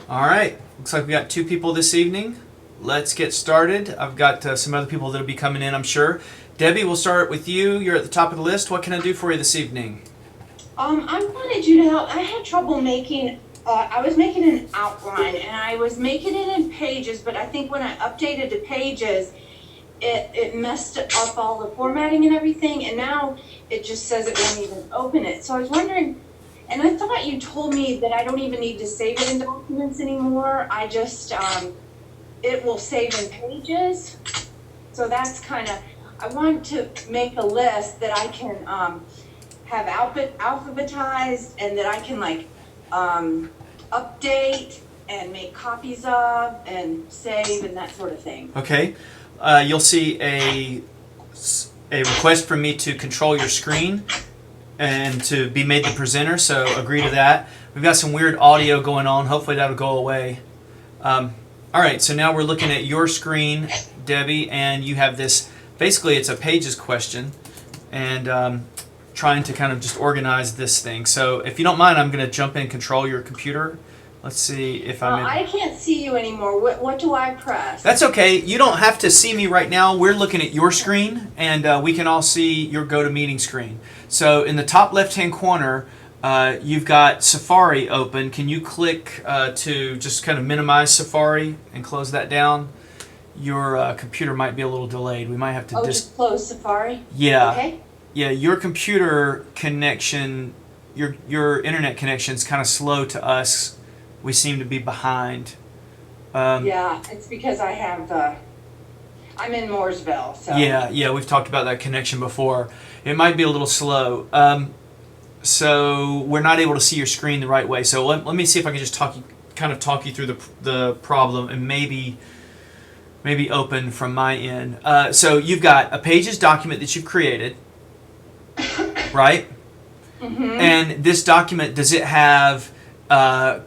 All right, looks like we got two people this evening. Let's get started. I've got some other people that'll be coming in, I'm sure. Debbie, we'll start with you. You're at the top of the list. What can I do for you this evening? I wanted you to help. I had trouble making, I was making an outline and I was making it in Pages, but I think when I updated to Pages, it messed up all the formatting and everything, and now it just says it won't even open it. So I was wondering, and I thought you told me that I don't even need to save it in documents anymore. I just, it will save in Pages. So that's kind of, I want to make a list that I can have alphabetized and that I can update and make copies of and save and that sort of thing. Okay. You'll see a request from me to control your screen and to be made the presenter, so agree to that. We've got some weird audio going on. Hopefully that'll go away. All right, so now we're looking at your screen, Debbie, and you have this, basically it's a Pages question, and trying to kind of just organize this thing. So if you don't mind, I'm going to jump in and control your computer. Let's see if I'm in. I can't see you anymore. What do I press? That's okay. You don't have to see me right now. We're looking at your screen, and we can all see your GoToMeeting screen. So in the top left-hand corner, you've got Safari open. Can you click to just kind of minimize Safari and close that down? Your computer might be a little delayed. We might have to just close Safari? Yeah. Okay. Yeah, your computer connection, your internet connection is kind of slow to us. We seem to be behind. Yeah, it's because I have I'm in Mooresville, so. Yeah, we've talked about that connection before. It might be a little slow. So we're not able to see your screen the right way. So let me see if I can just talk you through the problem and maybe open from my end. So you've got a Pages document that you've created, right? Mm-hmm. And this document, does it have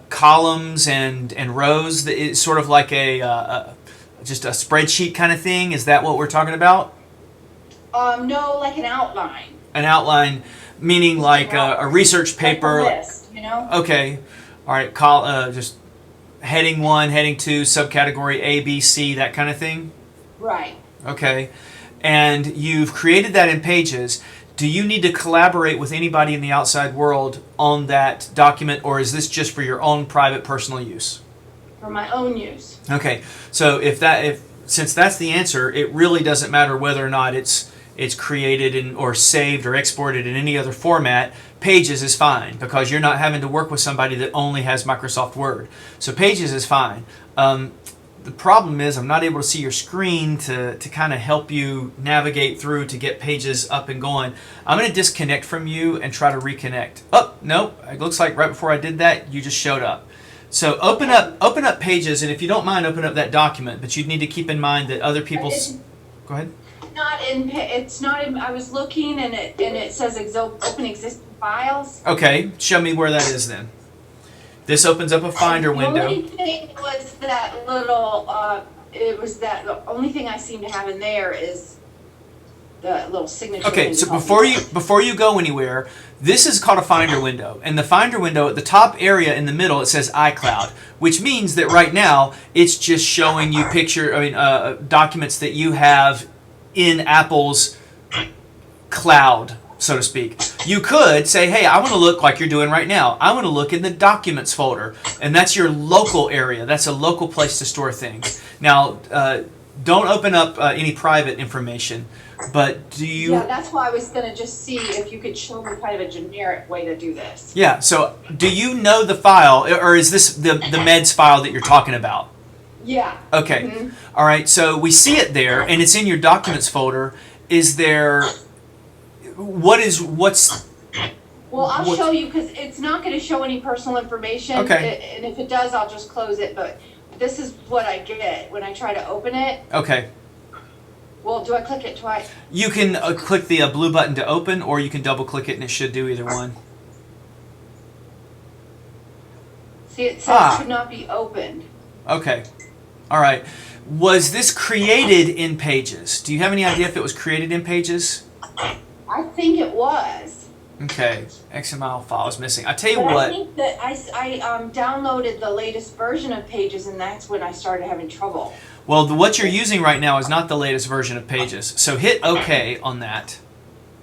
columns and rows? That is sort of like just a spreadsheet kind of thing. Is that what we're talking about? No, like an outline. An outline, meaning like a research paper. Like a list, you know? Okay, all right. Just heading 1, heading 2, subcategory A, B, C, that kind of thing. Right. Okay, and you've created that in Pages. Do you need to collaborate with anybody in the outside world on that document, or is this just for your own private personal use? For my own use. Okay, so since that's the answer, it really doesn't matter whether or not it's created or saved or exported in any other format. Pages is fine because you're not having to work with somebody that only has Microsoft Word. So Pages is fine. The problem is I'm not able to see your screen to kind of help you navigate through to get Pages up and going. I'm going to disconnect from you and try to reconnect. Oh, no, it looks like right before I did that, you just showed up. So open up Pages, and if you don't mind, open up that document, but you'd need to keep in mind that other people's... Go ahead. It's not in, I was looking and it says open existing files. Okay, show me where that is then. This opens up a Finder window. The only thing was that little, the only thing I seem to have in there is the little signature. Okay, so before you go anywhere, this is called a Finder window. And the Finder window, at the top area in the middle, it says iCloud, which means that right now it's just showing you documents that you have in Apple's cloud, so to speak. You could say, hey, I want to look like you're doing right now. I want to look in the Documents folder. And that's your local area. That's a local place to store things. Now, don't open up any private information, but do you... Yeah, that's why I was going to just see if you could show me kind of a generic way to do this. Yeah, so do you know the file, or is this the meds file that you're talking about? Yeah. Okay. Mm-hmm. All right, so we see it there, and it's in your Documents folder. Is there... What's... Well, I'll show you because it's not going to show any personal information. Okay. And if it does, I'll just close it. But this is what I get when I try to open it. Okay. Well, do I click it twice? You can click the blue button to open, or you can double-click it, and it should do either one. See, it says could not be opened. Okay. All right. Was this created in Pages? Do you have any idea if it was created in Pages? I think it was. Okay, XML file is missing. I tell you But I what. think that I downloaded the latest version of Pages, and that's when I started having trouble. Well, what you're using right now is not the latest version of Pages. So hit OK on that.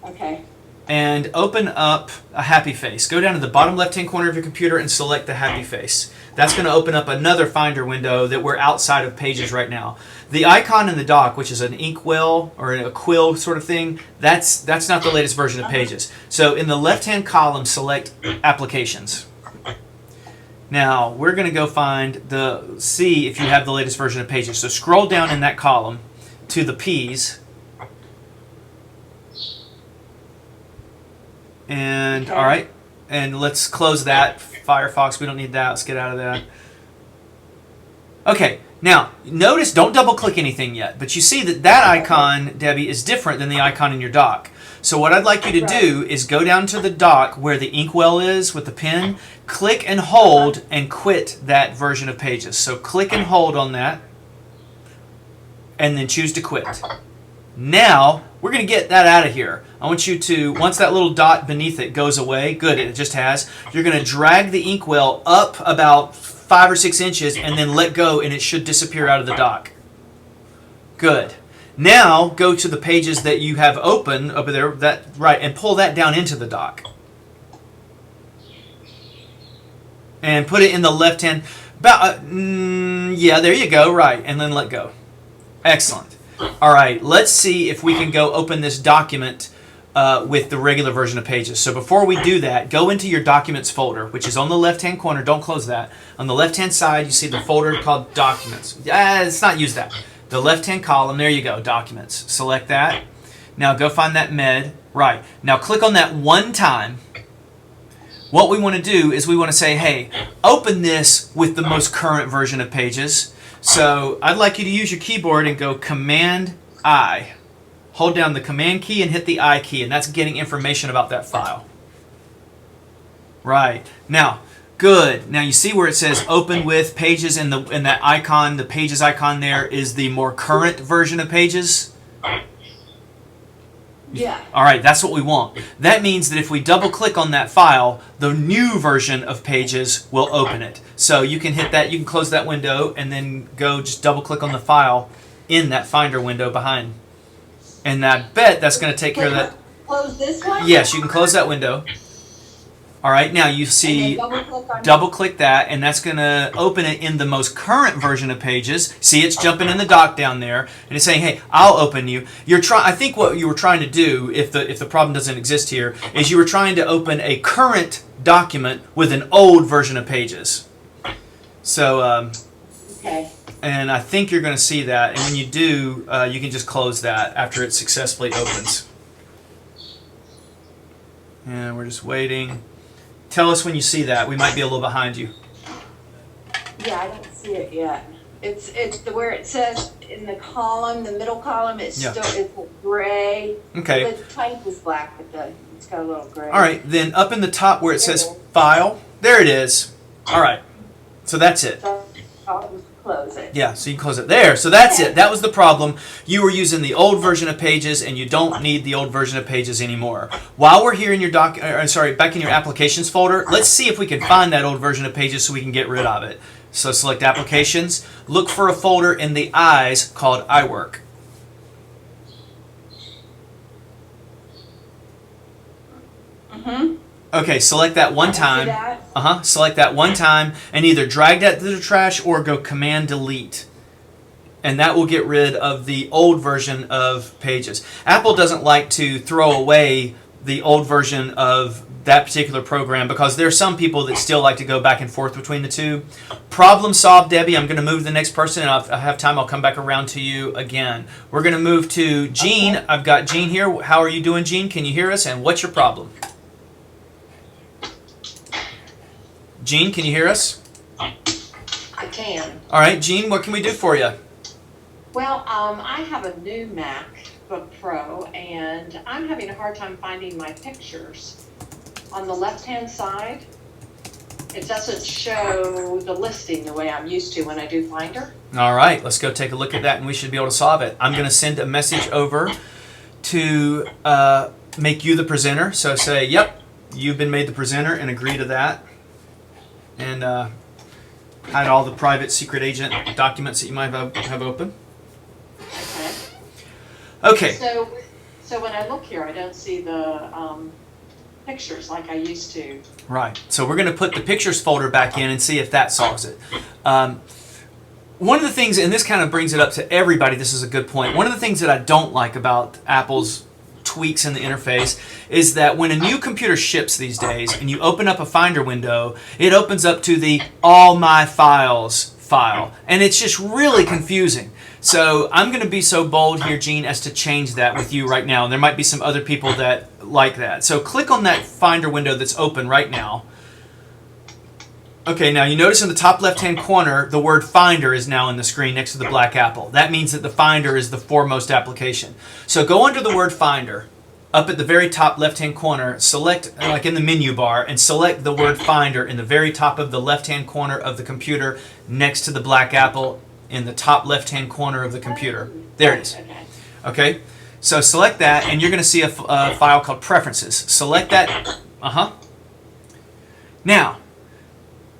Okay. And open up a happy face. Go down to the bottom left-hand corner of your computer and select the happy face. That's going to open up another Finder window that we're outside of Pages right now. The icon in the dock, which is an inkwell or a quill sort of thing, that's not the latest version of Pages. So in the left-hand column, select Applications. Now we're going to go see if you have the latest version of Pages. So scroll down in that column to the P's. And Okay. all right, and let's close that Firefox. We don't need that. Let's get out of that. Okay, now notice, don't double click anything yet, but you see that icon, Debbie, is different than the icon in your dock. So what I'd like you to do is go down to the dock where the inkwell is with the pen, click and hold, and quit that version of Pages. So click and hold on that, and then choose to quit. Now, we're going to get that out of here. I want you to, once that little dot beneath it goes away, good, it just has, you're going to drag the inkwell up about 5 or 6 inches and then let go, and it should disappear out of the dock. Good. Now, go to the pages that you have open over there, and pull that down into the dock. And put it in the left hand, yeah, there you go, right, and then let go. Excellent. All right, let's see if we can go open this document with the regular version of Pages. So before we do that, go into your Documents folder, which is on the left-hand corner. Don't close that. On the left-hand side, you see the folder called Documents. Let's not use that. The left-hand column, there you go, Documents. Select that. Now go find that med. Right. Now click on that one time. What we want to do is we want to say, hey, open this with the most current version of Pages. So I'd like you to use your keyboard and go Command-I. Hold down the Command key and hit the I key, and that's getting information about that file. Right. Now, good. Now you see where it says Open with Pages, and that icon, the Pages icon there, is the more current version of Pages. Yeah. All right, that's what we want. That means that if we double-click on that file, the new version of Pages will open it. So you can hit that, you can close that window, and then go just double-click on the file in that Finder window behind. And I bet that's going to take care of that. Close this one? Yes, you can close that window. All right, now you see, double-click that, and that's going to open it in the most current version of Pages. See, it's jumping in the dock down there, and it's saying, "Hey, I'll open you." I think what you were trying to do, if the problem doesn't exist here, is you were trying to open a current document with an old version of Pages. So, okay. And I think you're going to see that, and when you do, you can just close that after it successfully opens. And we're just waiting. Tell us when you see that. We might be a little behind you. Yeah, I don't see it yet. It's where it says in the column, the middle column, it's gray. Okay. The type is black, but it's got a little gray. All right. Then up in the top where it says File, there it is. All right. So that's it. So I'll just close it. Yeah, so you can close it there. So that's it. That was the problem. You were using the old version of Pages, and you don't need the old version of Pages anymore. While we're here in your back in your Applications folder, let's see if we can find that old version of Pages so we can get rid of it. So select Applications. Look for a folder in the I's called iWork. Mm-hmm. Okay, select that one time. Select that one time and either drag that to the trash or go Command Delete. And that will get rid of the old version of Pages. Apple doesn't like to throw away the old version of that particular program because there are some people that still like to go back and forth between the two. Problem solved, Debbie. I'm going to move to the next person, and if I have time, I'll come back around to you again. We're going to move to Jean. Okay. I've got Jean here. How are you doing, Jean? Can you hear us? And what's your problem? Jean, can you hear us? I can. All right, Jean, what can we do for you? Well, I have a new MacBook Pro, and I'm having a hard time finding my pictures. On the left-hand side, it doesn't show the listing the way I'm used to when I do Finder. All right, let's go take a look at that, and we should be able to solve it. I'm going to send a message over to make you the presenter. So say, yep, you've been made the presenter and agree to that. And hide all the private secret agent documents that you might have open. Okay. Okay. So when I look here, I don't see the pictures like I used to. Right. So we're going to put the pictures folder back in and see if that solves it. One of the things, and this kind of brings it up to everybody, this is a good point. One of the things that I don't like about Apple's tweaks in the interface is that when a new computer ships these days and you open up a Finder window, it opens up to the All My Files file. And it's just really confusing. So I'm going to be so bold here, Gene, as to change that with you right now. And there might be some other people that like that. So click on that Finder window that's open right now. Okay, now you notice in the top left-hand corner, the word Finder is now in the screen next to the black apple. That means that the Finder is the foremost application. So go under the word Finder, up at the very top left-hand corner, select, like in the menu bar, and select the word Finder in the very top of the left-hand corner of the computer next to the black apple in the top left-hand corner of the computer. There it is. Okay, so select that, and you're going to see a file called Preferences. Select that. Now,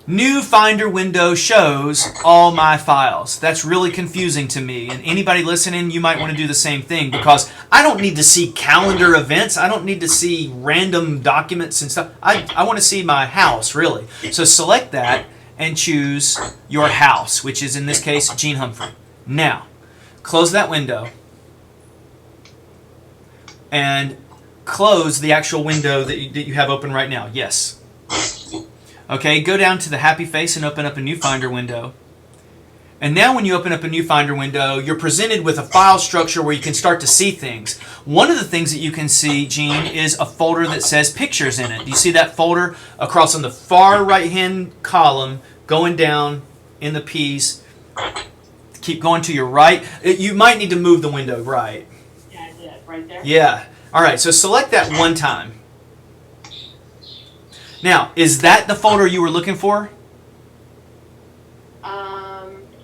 new Finder window shows all my files. That's really confusing to me. And anybody listening, you might want to do the same thing, because I don't need to see calendar events. I don't need to see random documents and stuff. I want to see my house, really. So select that and choose your house, which is in this case Gene Humphrey. Now, close that window and close the actual window that you have open right now. Yes. Okay, go down to the happy face and open up a new Finder window. And now when you open up a new Finder window, you're presented with a file structure where you can start to see things. One of the things that you can see, Gene, is a folder that says Pictures in it. Do you see that folder across on the far right-hand column, going down in the piece? Keep going to your right. You might need to move the window right. Yeah, I did. Right there? Yeah. All right, so select that one time. Now, is that the folder you were looking for?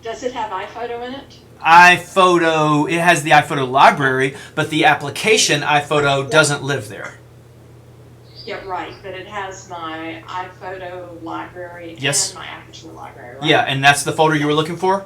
Does it have iPhoto in it? iPhoto, it has the iPhoto library, but the application iPhoto doesn't live there. Yeah, right, but it has my iPhoto library Yes. and my Aperture library, right? Yeah, and that's the folder you were looking for?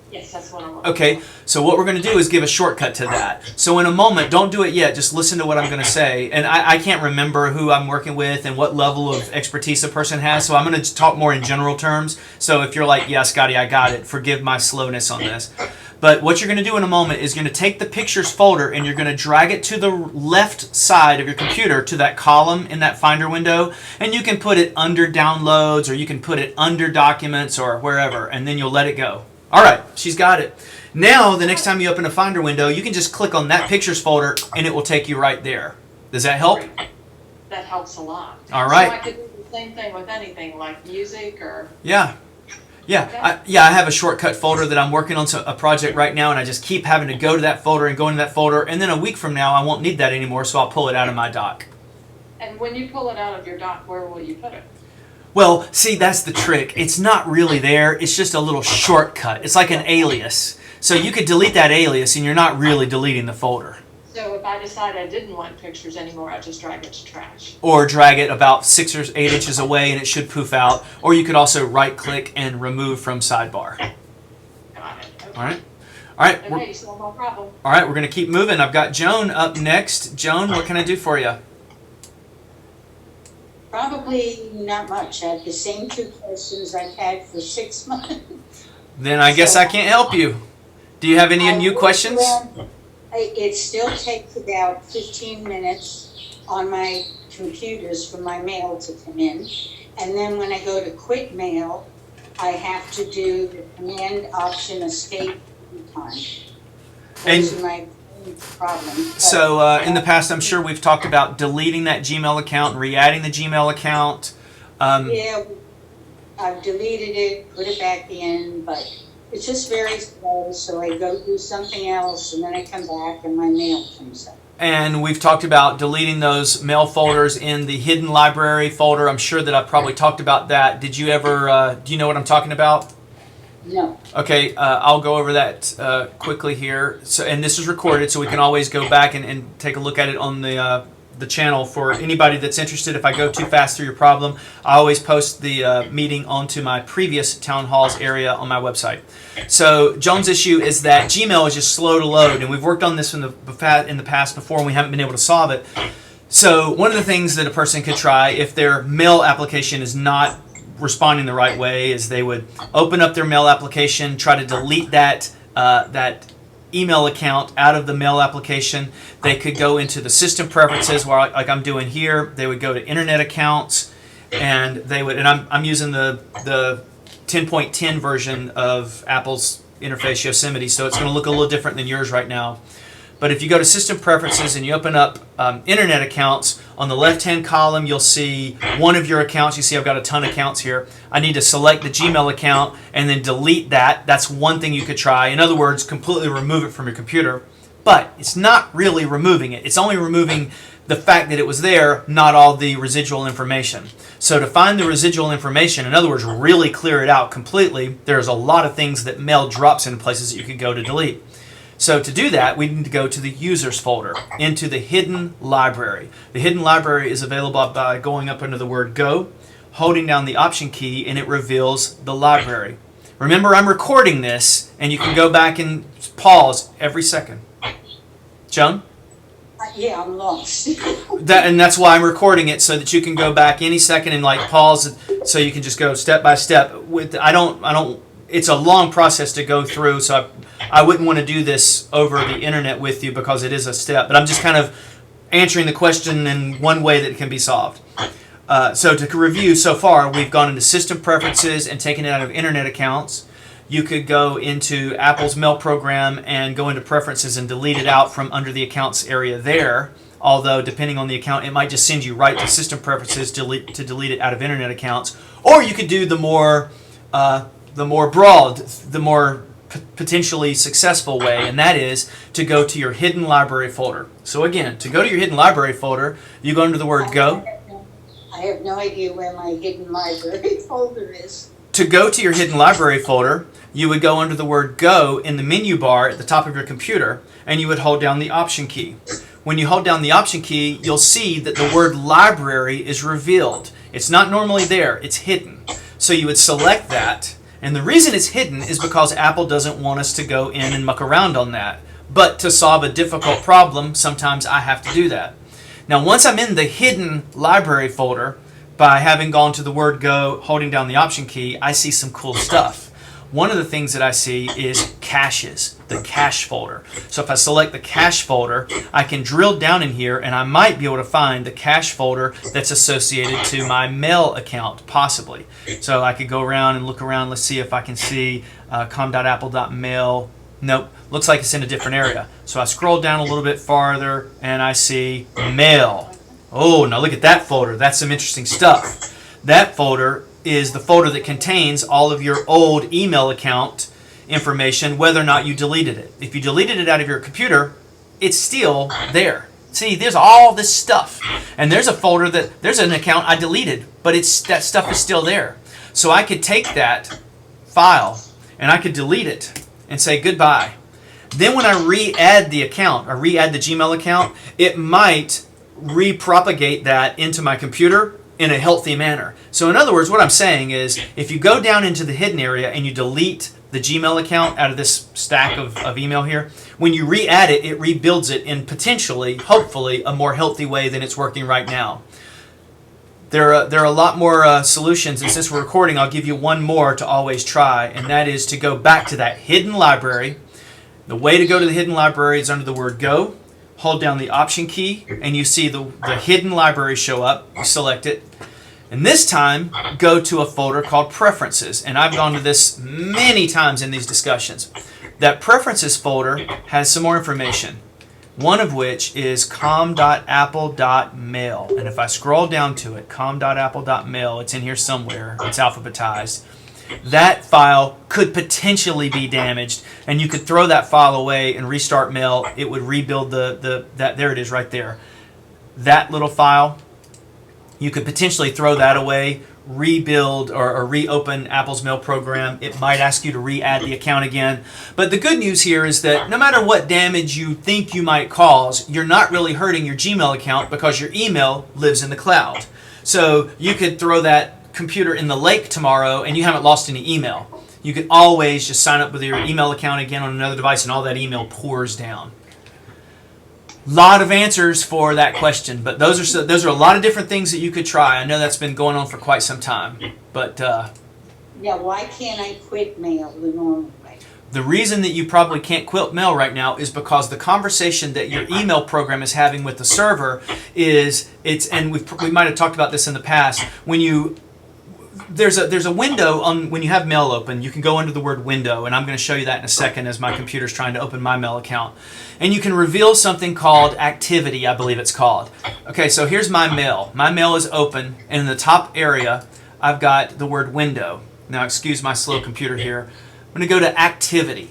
Yes, that's what I'm looking Okay, for. so what we're going to do is give a shortcut to that. So in a moment, don't do it yet, just listen to what I'm going to say. And I can't remember who I'm working with and what level of expertise a person has, so I'm going to talk more in general terms. So if you're like, yeah, Scotty, I got it, forgive my slowness on this. But what you're going to do in a moment is you're going to take the Pictures folder and you're going to drag it to the left side of your computer to that column in that Finder window. And you can put it under Downloads, or you can put it under Documents, or wherever, and then you'll let it go. All right, she's got it. Now, the next time you open a Finder window, you can just click on that Pictures folder and it will take you right there. Does that help? That helps a lot. All right. So I could do the same thing with anything, like music or... Yeah. Yeah, I have a shortcut folder that I'm working on a project right now, and I just keep having to go to that folder and go into that folder, and then a week from now I won't need that anymore, so I'll pull it out of my dock. And when you pull it out of your dock, where will you put it? Well, see, that's the trick. It's not really there. It's just a little shortcut. It's like an alias. So you could delete that alias, and you're not really deleting the folder. So if I decide I didn't want pictures anymore, I just drag it to trash. Or drag it about 6 or 8 inches away, and it should poof out. Or you could also right-click and remove from sidebar. Got it. Okay. All right? All right. Okay, so no problem. All right, we're going to keep moving. I've got Joan up next. Joan, what can I do for you? Probably not much. I have the same two questions I've had for 6 months. Then I guess I can't help you. Do you have any new questions? It still takes about 15 minutes on my computers for my mail to come in. And then when I go to quit mail, I have to do the Command Option Escape every time. Those are my problems. So in the past, I'm sure we've talked about deleting that Gmail account and re-adding the Gmail account. Yeah, I've deleted it, put it back in, but it's just very slow, so I go do something else, and then I come back and my mail comes up. And we've talked about deleting those mail folders in the hidden library folder. I'm sure that I've probably talked about that. Did you ever, do you know what I'm talking about? No. Okay, I'll go over that quickly here. So, and this is recorded, so we can always go back and take a look at it on the the channel for anybody that's interested. If I go too fast through your problem, I always post the meeting onto my previous town halls area on my website. So Joan's issue is that Gmail is just slow to load, and we've worked on this in the past before, and we haven't been able to solve it. So one of the things that a person could try if their mail application is not responding the right way is they would open up their mail application, try to delete that email account out of the mail application. They could go into the system preferences, where like I'm doing here. They would go to internet accounts, and they would, and I'm using the 10.10 version of Apple's interface Yosemite, so it's going to look a little different than yours right now. But if you go to system preferences and you open up internet accounts, on the left-hand column you'll see one of your accounts. You see I've got a ton of accounts here. I need to select the Gmail account and then delete that. That's one thing you could try. In other words, completely remove it from your computer. But it's not really removing it. It's only removing the fact that it was there, not all the residual information. So to find the residual information, in other words, really clear it out completely, there's a lot of things that mail drops in places that you could go to delete. So to do that, we need to go to the users folder, into the hidden library. The hidden library is available by going up under the word go, holding down the option key, and it reveals the library. Remember, I'm recording this, and you can go back and pause every second. Joan? Yeah, I'm lost. And that's why I'm recording it, so that you can go back any second and like pause, so you can just go step by step. It's a long process to go through, so I wouldn't want to do this over the internet with you because it is a step. But I'm just kind of answering the question in one way that it can be solved. So to review, so far we've gone into system preferences and taken it out of internet accounts. You could go into Apple's mail program and go into preferences and delete it out from under the accounts area there. Although depending on the account, it might just send you right to system preferences to delete it out of internet accounts. Or you could do the more broad, the more potentially successful way, and that is to go to your hidden library folder. So again, to go to your hidden library folder, you go under the word go. I have no idea where my hidden library folder is. To go to your hidden library folder, you would go under the word go in the menu bar at the top of your computer, and you would hold down the option key. When you hold down the option key, you'll see that the word library is revealed. It's not normally there, it's hidden. So you would select that. And the reason it's hidden is because Apple doesn't want us to go in and muck around on that. But to solve a difficult problem, sometimes I have to do that. Now, once I'm in the hidden library folder, by having gone to the word go, holding down the option key, I see some cool stuff. One of the things that I see is caches, the cache folder. So if I select the cache folder, I can drill down in here and I might be able to find the cache folder that's associated to my mail account, possibly. So I could go around and look around. Let's see if I can see com.apple.mail. Nope, looks like it's in a different area. So I scroll down a little bit farther and I see mail. Oh, now look at that folder. That's some interesting stuff. That folder is the folder that contains all of your old email account information, whether or not you deleted it. If you deleted it out of your computer, it's still there. See, there's all this stuff. And there's a folder there's an account I deleted, but that stuff is still there. So I could take that file and I could delete it and say goodbye. Then when I re-add the account, or re-add the Gmail account, it might repropagate that into my computer in a healthy manner. So in other words, what I'm saying is, if you go down into the hidden area and you delete the Gmail account out of this stack of email here, when you re-add it, it rebuilds it in potentially, hopefully, a more healthy way than it's working right now. There are a lot more solutions, and since we're recording, I'll give you one more to always try, and that is to go back to that hidden library. The way to go to the hidden library is under the word go. Hold down the option key and you see the hidden library show up. You select it. And this time, go to a folder called Preferences. And I've gone to this many times in these discussions. That Preferences folder has some more information. One of which is com.apple.mail. And if I scroll down to it, com.apple.mail, it's in here somewhere. It's alphabetized. That file could potentially be damaged, and you could throw that file away and restart mail. It would rebuild there it is right there. That little file, you could potentially throw that away, rebuild or reopen Apple's mail program. It might ask you to re-add the account again. But the good news here is that no matter what damage you think you might cause, you're not really hurting your Gmail account because your email lives in the cloud. So you could throw that computer in the lake tomorrow and you haven't lost any email. You can always just sign up with your email account again on another device and all that email pours down. Lot of answers for that question, but those are a lot of different things that you could try. I know that's been going on for quite some time, but Yeah, why can't I quit mail the normal way? the reason that you probably can't quit mail right now is because the conversation that your email program is having with the server is and we might have talked about this in the past. When you there's a window on when you have mail open, you can go under the word window, and I'm going to show you that in a second as my computer's trying to open my mail account. And you can reveal something called activity, I believe it's called. Okay, so here's my mail. My mail is open, and in the top area, I've got the word window. Now, excuse my slow computer here. I'm going to go to activity.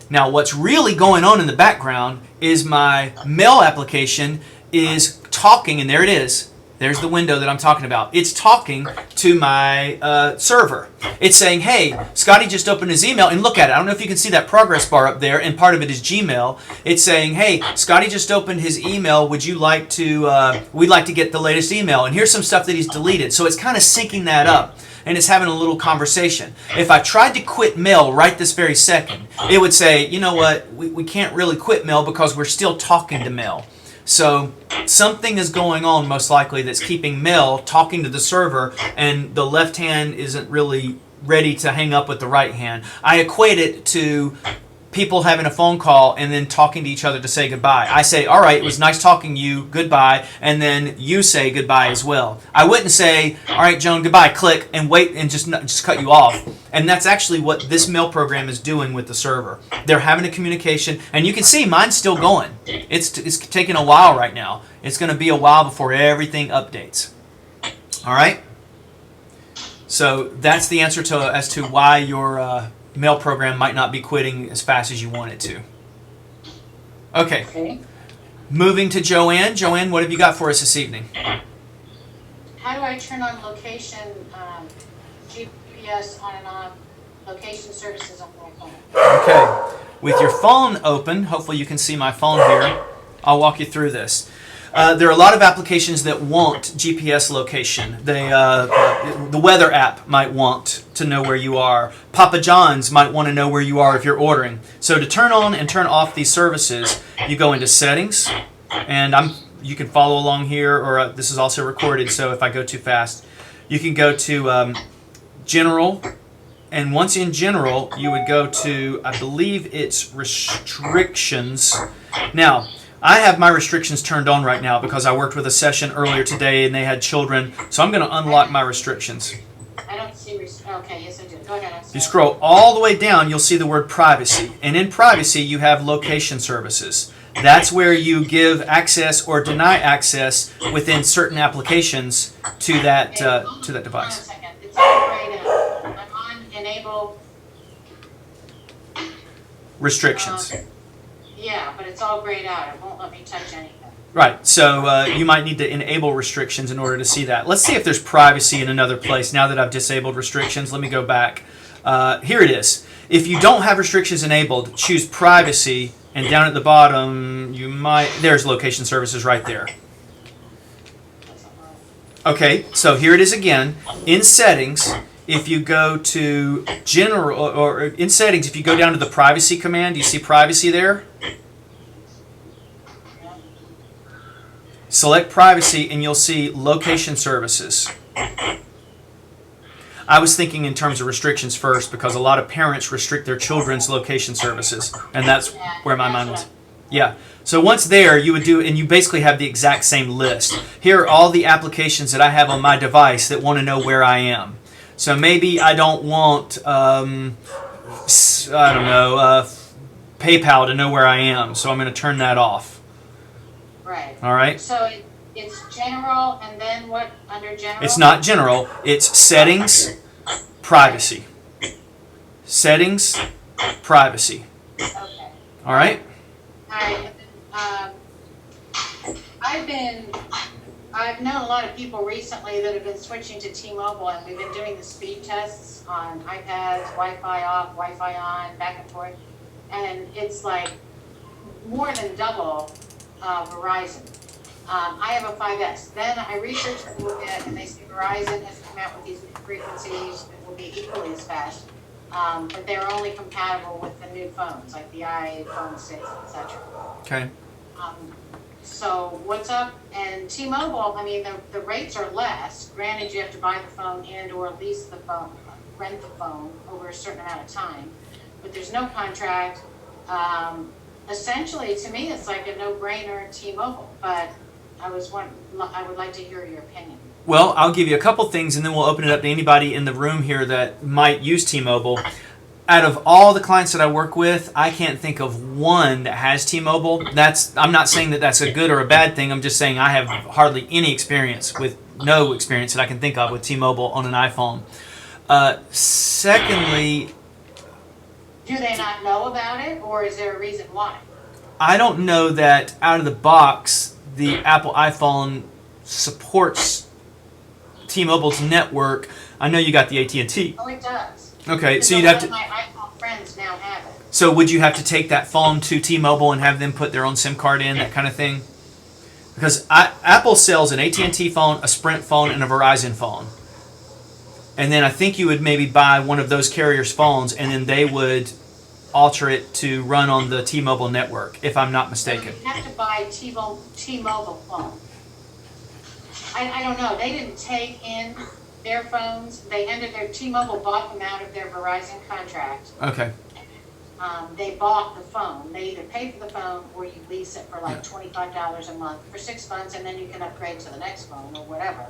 Now, what's really going on in the background is my mail application is talking, and there it is. There's the window that I'm talking about. It's talking to my server. It's saying, hey, Scotty just opened his email, and look at it. I don't know if you can see that progress bar up there, and part of it is Gmail. It's saying, hey, Scotty just opened his email. Would you like to, we'd like to get the latest email. And here's some stuff that he's deleted. So it's kind of syncing that up, and it's having a little conversation. If I tried to quit mail right this very second, it would say, you know what, we can't really quit mail because we're still talking to mail. So something is going on most likely that's keeping mail talking to the server, and the left hand isn't really ready to hang up with the right hand. I equate it to people having a phone call and then talking to each other to say goodbye. I say, all right, it was nice talking to you, goodbye, and then you say goodbye as well. I wouldn't say, all right, Joan, goodbye, click, and wait and just cut you off. And that's actually what this mail program is doing with the server. They're having a communication, and you can see mine's still going. It's taking a while right now. It's going to be a while before everything updates. All right? So that's the answer as to why your mail program might not be quitting as fast as you want it to. Okay. Moving to Joanne. Joanne, what have you got for us this evening? How do I turn on location, GPS on and off, location services on my phone? Okay. With your phone open, hopefully you can see my phone here. I'll walk you through this. There are a lot of applications that want GPS location. The weather app might want to know where you are. Papa John's might want to know where you are if you're ordering. So to turn on and turn off these services, you go into settings, and you can follow along here, or this is also recorded, so if I go too fast, you can go to general, and once in general, you would go to, I believe it's restrictions. Now, I have my restrictions turned on right now because I worked with a session earlier today and they had children, so I'm going to unlock my restrictions. I don't see, okay, yes I do. Go ahead. If you scroll all the way down, you'll see the word privacy. And in privacy, you have location services. That's where you give access or deny access within certain applications to that device. Hold on a second. It's all grayed out. I'm on enable. Restrictions. Yeah, but it's all grayed out. It won't let me touch anything. Right, so you might need to enable restrictions in order to see that. Let's see if there's privacy in another place. Now that I've disabled restrictions, let me go back. Here it is. If you don't have restrictions enabled, choose privacy, and down at the bottom, there's location services right there. Okay, so here it is again. In settings, if you go to general, or in settings, if you go down to the privacy command, do you see privacy there? Select privacy and you'll see location services. I was thinking in terms of restrictions first because a lot of parents restrict their children's location services, and that's where my mind was. Yeah. So once there, you would do, and you basically have the exact same list. Here are all the applications that I have on my device that want to know where I am. So maybe I don't want, I don't know, PayPal to know where I am. So I'm going to turn that off. Right. All right. So it's general, and then what under general? It's not general. It's settings, privacy. Settings, privacy. Okay. All right. I've been I've known a lot of people recently that have been switching to T-Mobile, and we've been doing the speed tests on iPads, Wi-Fi off, Wi-Fi on, back and forth, and it's like more than double Verizon. I have a 5S. Then I researched a little bit, and they say Verizon has come out with these new frequencies that will be equally as fast, but they're only compatible with the new phones, like the iPhone 6, etc. Okay. So what's up? And T-Mobile, I mean, the rates are less. Granted, you have to buy the phone and or lease the phone, rent the phone over a certain amount of time, but there's no contract. Essentially, to me, it's like a no-brainer T-Mobile, but I would like to hear your opinion. Well, I'll give you a couple things, and then we'll open it up to anybody in the room here that might use T-Mobile. Out of all the clients that I work with, I can't think of one that has T-Mobile. I'm not saying that that's a good or a bad thing. I'm just saying I have hardly any experience no experience that I can think of with T-Mobile on an iPhone. Secondly, Do they not know about it, or is there a reason why? I don't know that out of the box the Apple iPhone supports T-Mobile's network. I know you got the AT&T. Oh, it does. Okay, so Because you'd a have lot to. of my iPhone friends now have it. So would you have to take that phone to T-Mobile and have them put their own SIM card in, that kind of thing? Because Apple sells an AT&T phone, a Sprint phone, and a Verizon phone. And then I think you would maybe buy one of those carriers' phones, and then they would alter it to run on the T-Mobile network, if I'm not mistaken. You have to buy T-Mobile phone. I don't know. They didn't take in their phones. They ended their T-Mobile bought them out of their Verizon contract. Okay. They bought the phone. They either pay for the phone or you lease it for like $25 a month for 6 months, and then you can upgrade to the next phone or whatever.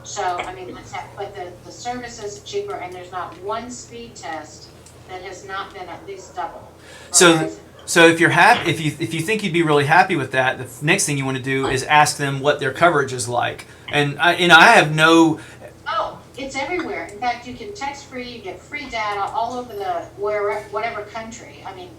So, I mean, but the service is cheaper, and there's not one speed test that has not been at least double. So if you're happy, if you think you'd be really happy with that, the next thing you want to do is ask them what their coverage is like. And I have no. Oh, it's everywhere. In fact, you can text free, you get free data all over whatever country. I mean,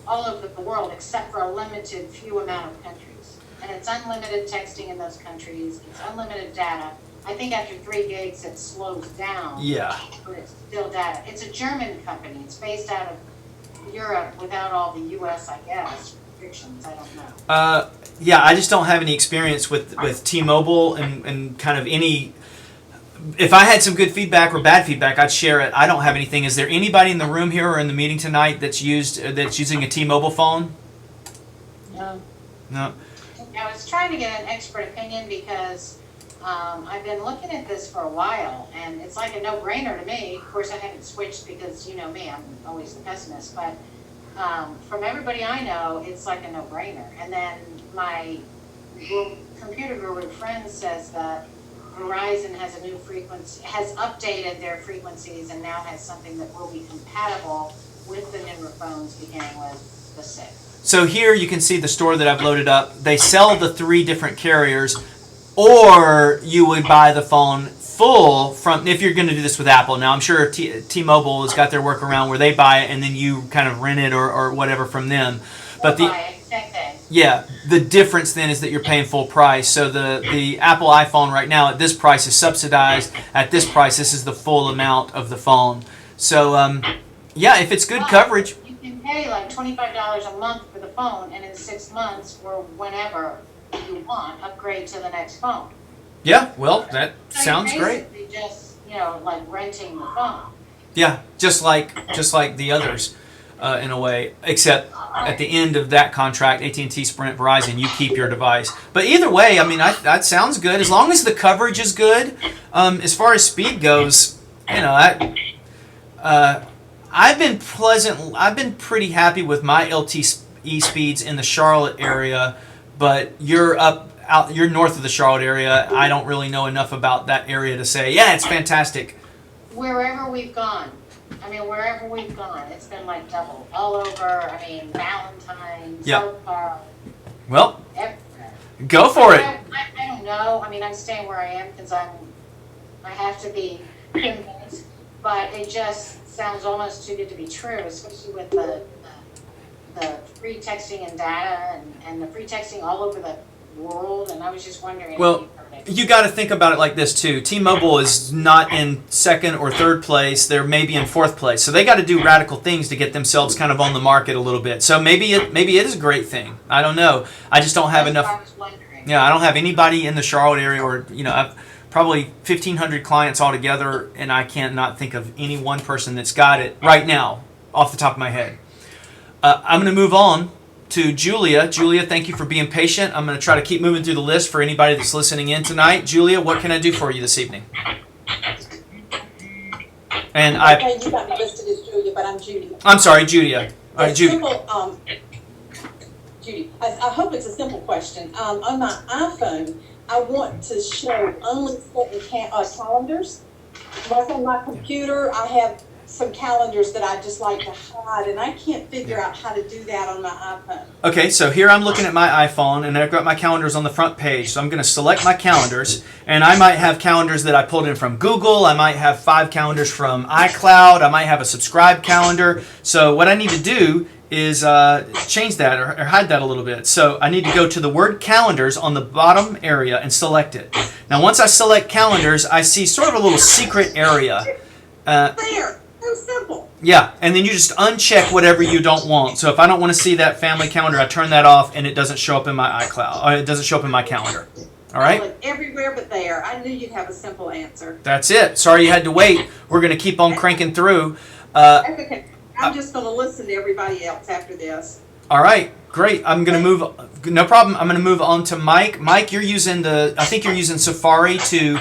all over the world, except for a limited few amount of countries. And it's unlimited texting in those countries. It's unlimited data. I think after 3 gigs, it slows down. Yeah. But it's still data. It's a German company. It's based out of Europe without all the U.S., I guess, restrictions. I don't know. Yeah, I just don't have any experience with T-Mobile and kind of any. If I had some good feedback or bad feedback, I'd share it. I don't have anything. Is there anybody in the room here or in the meeting tonight that's using a T-Mobile phone? No. No. I was trying to get an expert opinion because I've been looking at this for a while, and it's like a no-brainer to me. Of course, I haven't switched because, you know me, I'm always the pessimist, but from everybody I know, it's like a no-brainer. And then my computer guru friend says that Verizon has a new frequency, has updated their frequencies, and now has something that will be compatible with the newer phones beginning with the 6. So here you can see the store that I've loaded up. They sell the 3 different carriers, or you would buy the phone full from, if you're going to do this with Apple. Now I'm sure T-Mobile has got their workaround where they buy it and then you kind of rent it or whatever from them. But the difference then is that you're paying full price. So the Apple iPhone right now at this price is subsidized. At this price, this is the full amount of the phone. So yeah, if it's good coverage. You can pay like $25 a month for the phone, and in 6 months or whenever you want, upgrade to the next phone. Yeah, well, that So sounds you're great. basically just, like renting the phone. Yeah, just like the others, in a way. Except at the end of that contract, AT&T, Sprint, Verizon, you keep your device. But either way, I mean, that sounds good as long as the coverage is good. As far as speed goes, I've been pretty happy with my LTE speeds in the Charlotte area, but you're north of the Charlotte area. I don't really know enough about that area to say, yeah, it's fantastic. Wherever we've gone, it's been like double. All over, Valentine's, Yep. South Park, Well, everywhere. go for it. I don't know. I'm staying where I am because I have to be convinced, but it just sounds almost too good to be true, especially with the free texting and data and the free texting all over the world, and I was just wondering. Well, if you've heard it. you got to think about it like this too. T-Mobile is not in second or third place; they're maybe in fourth place. So they got to do radical things to get themselves kind of on the market a little bit. So maybe it is a great thing. I don't know. I just don't have That's what enough. I was wondering. Yeah, I don't have anybody in the Charlotte area, or I've probably 1,500 clients altogether, and I can't not think of any one person that's got it right now off the top of my head. I'm going to move on to Julia. Julia, thank you for being patient. I'm going to try to keep moving through the list for anybody that's listening in tonight. Julia, what can I do for you this evening? And Okay, you got me listed as Julia, but I'm Judy. I'm sorry, Julia. All right, It's Judy. simple, Judy, I hope it's a simple question. On my iPhone, I want to show only certain calendars. Like on my computer, I have some calendars that I just like to hide, and I can't figure out how to do that on my iPhone. Okay, so here I'm looking at my iPhone, and I've got my calendars on the front page. So I'm going to select my calendars, and I might have calendars that I pulled in from Google. I might have 5 calendars from iCloud. I might have a subscribed calendar. So what I need to do is change that or hide that a little bit. So I need to go to the word calendars on the bottom area and select it. Now once I select calendars, I see sort of a little secret area. There, so simple. Yeah, and then you just uncheck whatever you don't want. So if I don't want to see that family calendar, I turn that off, and it doesn't show up in my iCloud. Or it doesn't show up in my calendar. All I right? look everywhere but there. I knew you'd have a simple answer. That's it. Sorry you had to wait. We're going to keep on cranking through. That's okay. I'm just going to listen to everybody else after this. All right, great. I'm going to move. No problem. I'm going to move on to Mike. Mike, you're using I think you're using Safari to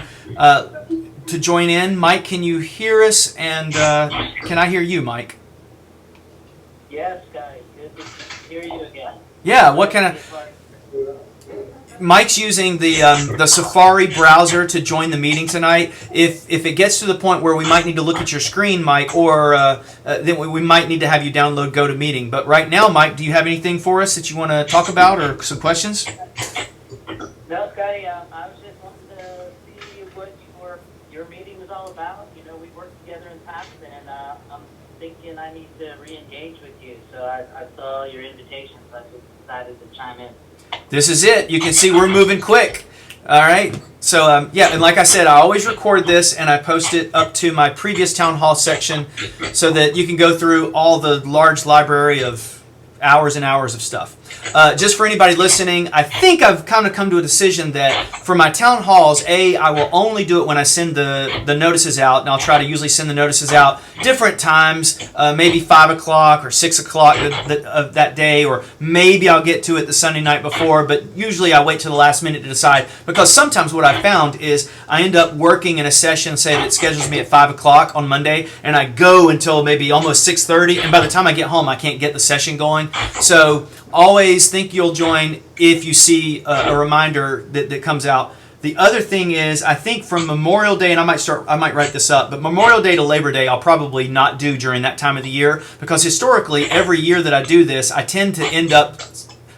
join in. Mike, can you hear us? And can I hear you, Mike? Yes, guys, good to hear you again. Yeah. What kind of? Mike's using the Safari browser to join the meeting tonight. If it gets to the point where we might need to look at your screen, Mike, or then we might need to have you download GoToMeeting. But right now, Mike, do you have anything for us that you want to talk about or some questions? No, Scotty, I was just wanting to see what your meeting was all about. You know, we worked together in the past, and I'm thinking I need to re-engage with you. So I saw your invitation, so I just decided to chime in. This is it. You can see we're moving quick. All right. So, yeah, and like I said, I always record this and I post it up to my previous town hall section so that you can go through all the large library of hours and hours of stuff. Just for anybody listening, I think I've kind of come to a decision that for my town halls, I will only do it when I send the notices out, and I'll try to usually send the notices out different times, maybe 5 o'clock or 6 o'clock of that day, or maybe I'll get to it the Sunday night before, but usually I wait till the last minute to decide, because sometimes what I found is I end up working in a session, say that schedules me at 5 o'clock on Monday, and I go until maybe almost 6:30, and by the time I get home, I can't get the session going. So always think you'll join if you see a reminder that comes out. The other thing is, I think from Memorial Day, and I might write this up, but Memorial Day to Labor Day, I'll probably not do during that time of the year, because historically, every year that I do this, I tend to end up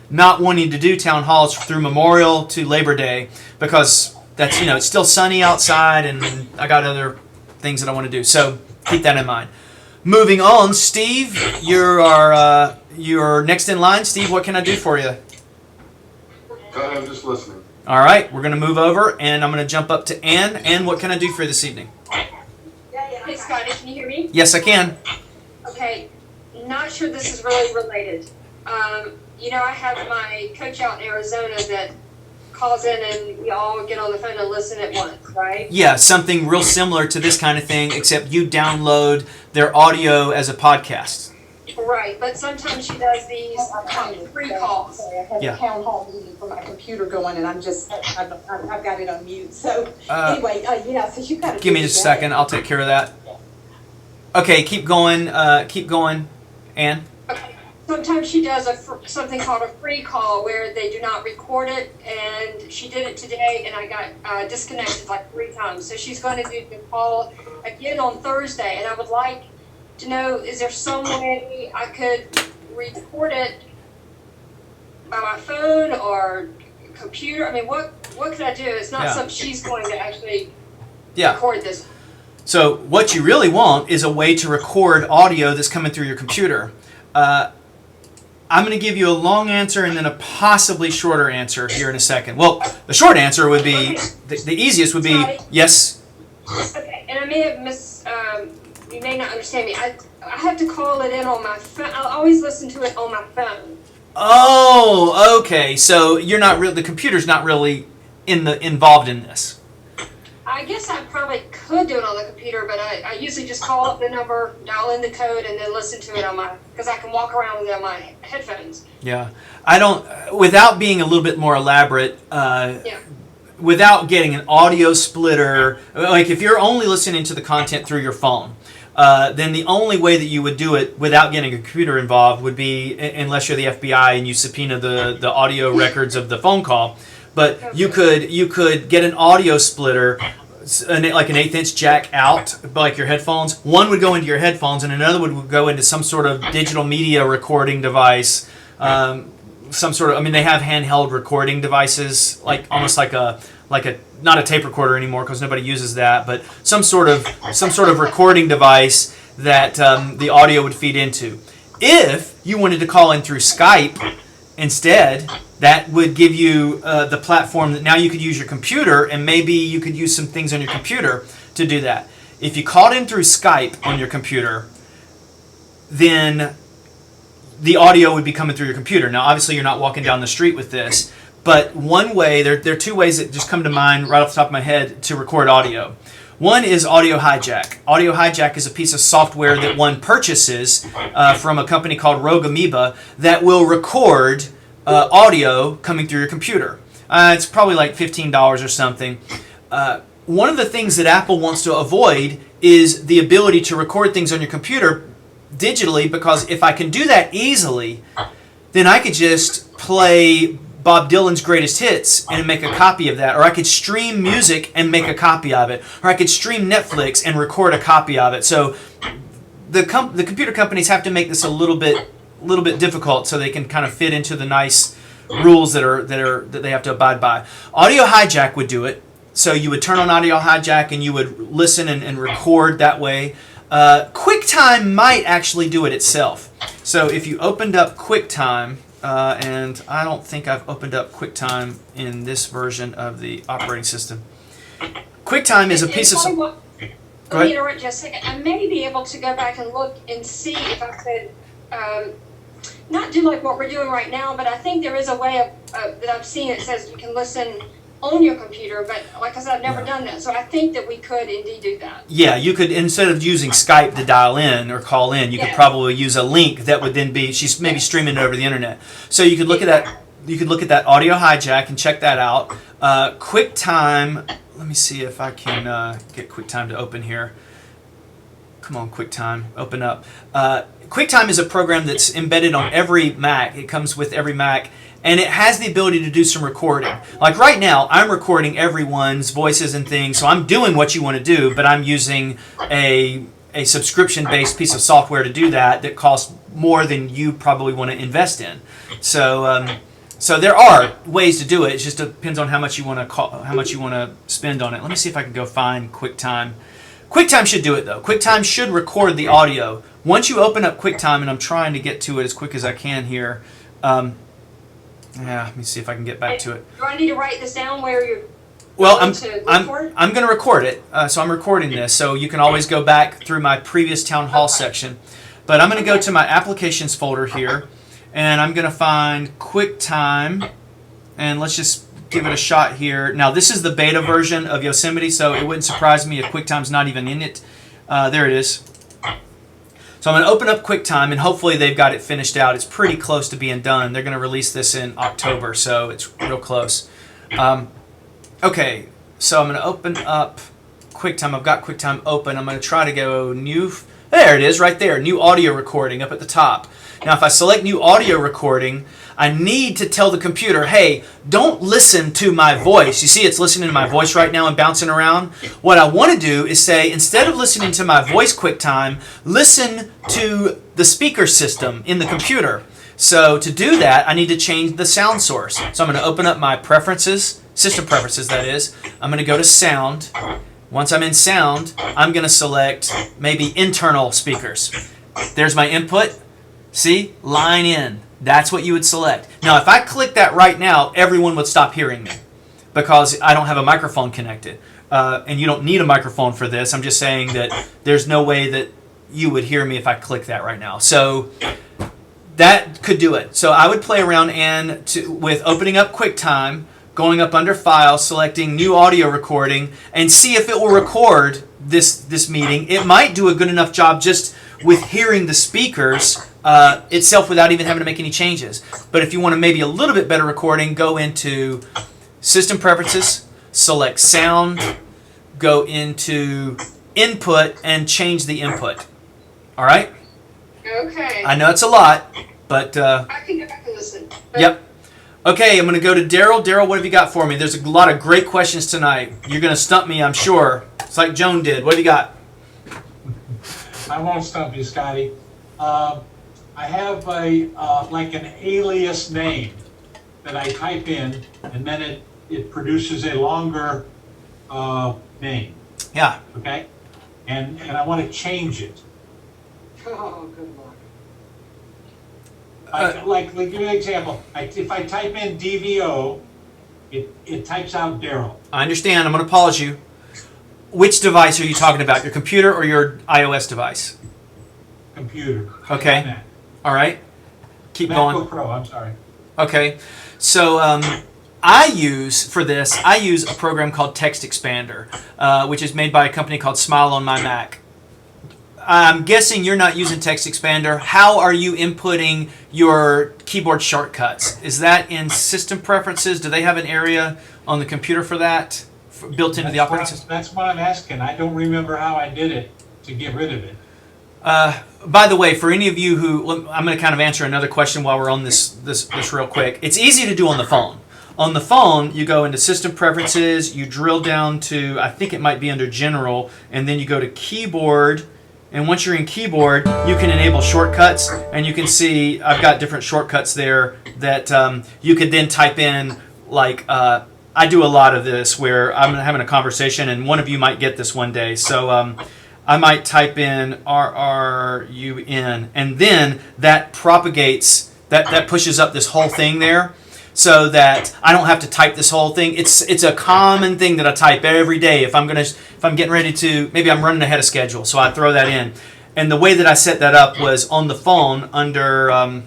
not wanting to do town halls through Memorial to Labor Day, because that's, it's still sunny outside, and I got other things that I want to do. So keep that in mind. Moving on, Steve, you're next in line. Steve, what can I do for you? Go ahead, I'm just listening. All right, we're going to move over, and I'm going to jump up to Ann. Ann, what can I do for you this evening? Hey Scotty, can you hear me? Yes, I can. Okay, not sure this is really related. I have my coach out in Arizona that calls in and we all get on the phone and listen at once, right? Yeah, something real similar to this kind of thing, except you download their audio as a podcast. Right, but sometimes she does these free calls. I have Yeah. a town hall meeting for my computer going, and I've got it on mute. So anyway, so you got to Give me just a second. I'll take care of that. Okay, keep going. Ann. Okay. Sometimes she does something called a free call where they do not record it, and she did it today, and I got disconnected like 3 times. So she's going to do the call again on Thursday, and I would like to know, is there some way I could record it by my phone or computer? I mean, what could I do? It's not something she's going to actually record this. So what you really want is a way to record audio that's coming through your computer. I'm going to give you a long answer and then a possibly shorter answer here in a second. Well, the short answer would be, the easiest would be yes. Okay, and I may have you may not understand me. I have to call it in on my phone. I'll always listen to it on my phone. Oh, okay. So you're not the computer's not really involved in this. I guess I probably could do it on the computer, but I usually just call up the number, dial in the code, and then listen to it on because I can walk around with it on my headphones. Yeah. I don't, without being a little bit more elaborate, without getting an audio splitter, like if you're only listening to the content through your phone, then the only way that you would do it without getting a computer involved would be, unless you're the FBI and you subpoena the audio records of the phone call. But you could get an audio splitter, like an 1/8 inch jack out, like your headphones. One would go into your headphones, and another would go into some sort of digital media recording device. Some sort of, I mean, they have handheld recording devices, like almost like a not a tape recorder anymore because nobody uses that, but some sort of recording device that the audio would feed into. If you wanted to call in through Skype instead, that would give you the platform that now you could use your computer, and maybe you could use some things on your computer to do that. If you called in through Skype on your computer, then the audio would be coming through your computer. Now, obviously, you're not walking down the street with this, but one way, there are two ways that just come to mind right off the top of my head to record audio. One is Audio Hijack. Audio Hijack is a piece of software that one purchases from a company called Rogue Amoeba that will record audio coming through your computer. It's probably like $15 or something. One of the things that Apple wants to avoid is the ability to record things on your computer digitally, because if I can do that easily, then I could just play Bob Dylan's greatest hits and make a copy of that, or I could stream music and make a copy of it, or I could stream Netflix and record a copy of it. So the computer companies have to make this a little bit difficult so they can kind of fit into the nice rules that they have to abide by. Audio Hijack would do it. So you would turn on Audio Hijack and you would listen and record that way. QuickTime might actually do it itself. So if you opened up QuickTime, and I don't think I've opened up QuickTime in this version of the operating system. QuickTime is a piece of... Let me interrupt you a second. I may be able to go back and look and see if I could not do like what we're doing right now, but I think there is a way that I've seen it says you can listen on your computer, but like I said, I've never done that. So I think that we could indeed do that. Yeah, you could, instead of using Skype to dial in or call in, you could probably use a link that would then be, she's maybe streaming it over the internet. So you could look at that, Audio Hijack and check that out. QuickTime, let me see if I can get QuickTime to open here. Come on, QuickTime, open up. QuickTime is a program that's embedded on every Mac. It comes with every Mac. And it has the ability to do some recording. Like right now, I'm recording everyone's voices and things, so I'm doing what you want to do, but I'm using a subscription-based piece of software to do that costs more than you probably want to invest in. So there are ways to do it. It just depends on how much you want to spend on it. Let me see if I can go find QuickTime. QuickTime should do it though. QuickTime should record the audio. Once you open up QuickTime, and I'm trying to get to it as quick as I can here. Let me see if I can get back to it. Do I need to write this down where you're I'm going to record it, so I'm recording this, so you can always go back through my previous town hall section. But I'm going to go to my applications folder here, and I'm going to find QuickTime, and let's just give it a shot here. Now this is the beta version of Yosemite, so it wouldn't surprise me if QuickTime's not even in it. There it is. So I'm going to open up QuickTime, and hopefully they've got it finished out. It's pretty close to being done. They're going to release this in October, so it's real close. Okay, so I'm going to open up QuickTime. I've got QuickTime open. I'm going to try to go new. There it is right there, new audio recording up at the top. Now if I select new audio recording, I need to tell the computer, hey, don't listen to my voice. You see it's listening to my voice right now and bouncing around? What I want to do is say, instead of listening to my voice QuickTime, listen to the speaker system in the computer. So to do that, I need to change the sound source. So I'm going to open up my preferences, system preferences that is. I'm going to go to sound. Once I'm in sound, I'm going to select maybe internal speakers. There's my input. See? Line in. That's what you would select. Now, if I click that right now, everyone would stop hearing me because I don't have a microphone connected. And you don't need a microphone for this. I'm just saying that there's no way that you would hear me if I click that right now. So that could do it. So I would play around with opening up QuickTime, going up under File, selecting New Audio Recording, and see if it will record this meeting. It might do a good enough job just with hearing the speakers itself without even having to make any changes. But if you want maybe a little bit better recording, go into System Preferences, select Sound, go into Input, and change the input. All right? Okay. I know it's a lot, but... I can go back and listen. Yep. Okay, I'm going to go to Daryl. Daryl, what have you got for me? There's a lot of great questions tonight. You're going to stump me, I'm sure. It's like Joan did. What have you got? I won't stump you, Scotty. I have a like an alias name that I type in, and then it produces a longer name. Yeah. Okay, and I want to change it. Oh, good luck. Like give you an example. If I type in DVO, it types out Daryl. I understand. I'm going to pause you. Which device are you talking about? Your computer or your iOS device? Computer. Okay. All right. Keep going. MacBook Pro. I'm sorry. Okay. So I use a program called Text Expander, which is made by a company called Smile on My Mac. I'm guessing you're not using Text Expander. How are you inputting your keyboard shortcuts? Is that in System Preferences? Do they have an area on the computer for that, built into the operating system? That's what I'm asking. I don't remember how I did it to get rid of it. By the way, for any of you who, I'm going to kind of answer another question while we're on this real quick. It's easy to do on the phone. On the phone, you go into System Preferences, you drill down to, I think it might be under General, and then you go to Keyboard. And once you're in Keyboard, you can enable shortcuts, and you can see I've got different shortcuts there that you could then type in, like, I do a lot of this where I'm having a conversation, and one of you might get this one day. So I might type in RRUN, and then that propagates, that pushes up this whole thing there, so that I don't have to type this whole thing. It's a common thing that I type every day if I'm getting ready to, maybe I'm running ahead of schedule, so I throw that in. And the way that I set that up was on the phone under